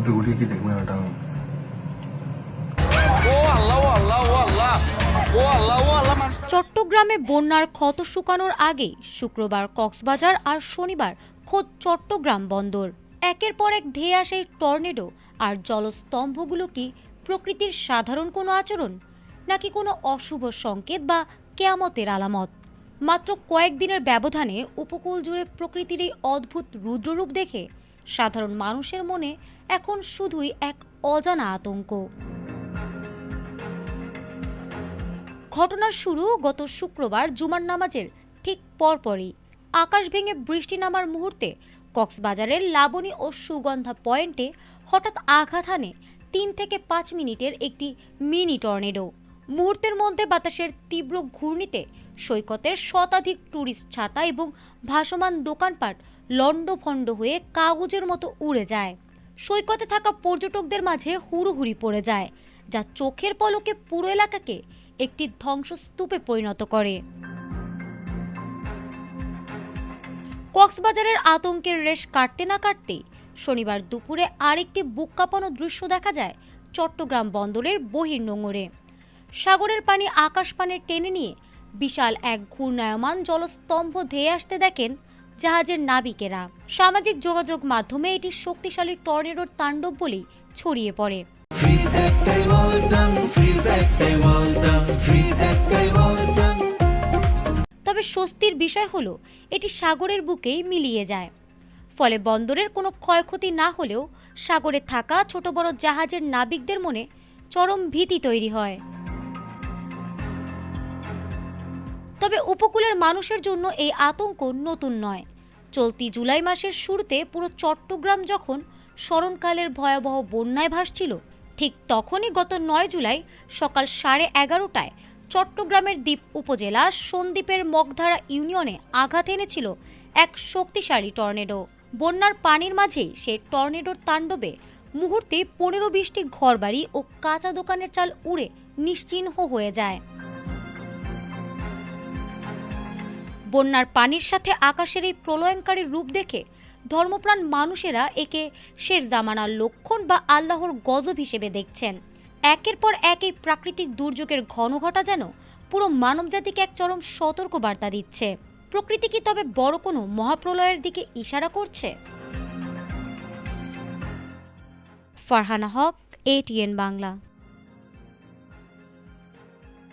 থেকে উঠে কি দেখবেন ওটা? চট্টগ্রামে বন্যার ক্ষত শুকানোর আগে শুক্রবার কক্সবাজার আর শনিবার খোদ চট্টগ্রাম বন্দর। একের পর এক ধেয়ে আসে টর্নেডো আর জলস্তম্ভগুলো কি প্রকৃতির সাধারণ কোনো আচরণ, নাকি কোনো অশুভ সংকেত বা কেয়ামতের আলামত? মাত্র কয়েকদিনের ব্যবধানে উপকূল জুড়ে প্রকৃতির এই অদ্ভুত রুদ্ররূপ দেখে সাধারণ মানুষের মনে এখন শুধুই এক অজানা আতঙ্ক। ঘটনার শুরু গত শুক্রবার জুমার নামাজের ঠিক পরপরই আকাশ ভেঙে বৃষ্টি নামার মুহূর্তে কক্সবাজারের লাবণী ও সুগন্ধা পয়েন্টে হঠাৎ আঘাত হানে ৩ থেকে ৫ মিনিটের একটি মিনি টর্নেডো। মুহূর্তের মধ্যে বাতাসের তীব্র ঘূর্ণিতে সৈকতের শতাধিক টুরিস্ট ছাতা এবং ভাসমান দোকানপাট লণ্ডভণ্ড হয়ে কাগজের মতো উড়ে যায়। সৈকতে থাকা পর্যটকদের মাঝে হুড়োহুড়ি পড়ে যায়, যা চোখের পলকে পুরো এলাকাকে একটি ধ্বংসস্তূপে পরিণত করে। কক্সবাজারের আতঙ্কের রেশ কাটতে না কাটতেই শনিবার দুপুরে আরেকটি বুক কাঁপানো দৃশ্য দেখা যায় চট্টগ্রাম বন্দরের বহির্নোঙরে। সাগরের পানি আকাশপানে টেনে নিয়ে বিশাল এক ঘূর্ণায়মান জলস্তম্ভ ধেয়ে আসতে দেখেন জাহাজের নাবিকেরা। সামাজিক যোগাযোগ মাধ্যমে এটি শক্তিশালী টর্নেডোর তাণ্ডব বলেই ছড়িয়ে পড়ে। তবে স্বস্তির বিষয় হলো এটি সাগরের বুকেই মিলিয়ে যায়, ফলে বন্দরের কোনো ক্ষয়ক্ষতি না হলেও সাগরে থাকা ছোট বড় জাহাজের নাবিকদের মনে চরম ভীতি তৈরি হয়। তবে উপকূলের মানুষের জন্য এই আতঙ্ক নতুন নয়। চলতি জুলাই মাসের শুরুতে পুরো চট্টগ্রাম যখন স্মরণকালের ভয়াবহ বন্যায় ভাসছিল, ঠিক তখনই গত ৯ জুলাই সকাল 11:30টায় চট্টগ্রামের দ্বীপ উপজেলা সন্দ্বীপের মগধারা ইউনিয়নে আঘাত এনেছিল এক শক্তিশালী টর্নেডো। বন্যার পানির মাঝেই সেই টর্নেডোর তাণ্ডবে মুহূর্তে 15-20টি ঘরবাড়ি ও কাঁচা দোকানের চাল উড়ে নিশ্চিহ্ন হয়ে যায়। বন্যার পানির সাথে আকাশের এই প্রলয়ঙ্কারী রূপ দেখে ধর্মপ্রাণ মানুষেরা একে শেষ জামানার লক্ষণ বা আল্লাহর গজব হিসেবে দেখছেন। একের পর এক এই প্রাকৃতিক দুর্যোগের ঘনঘটা যেন পুরো মানবজাতিকে এক চরম সতর্ক বার্তা দিচ্ছে। প্রকৃতি কি তবে বড় কোনো মহাপ্রলয়ের দিকে ইশারা করছে? ফারহানা হক, ATN বাংলা।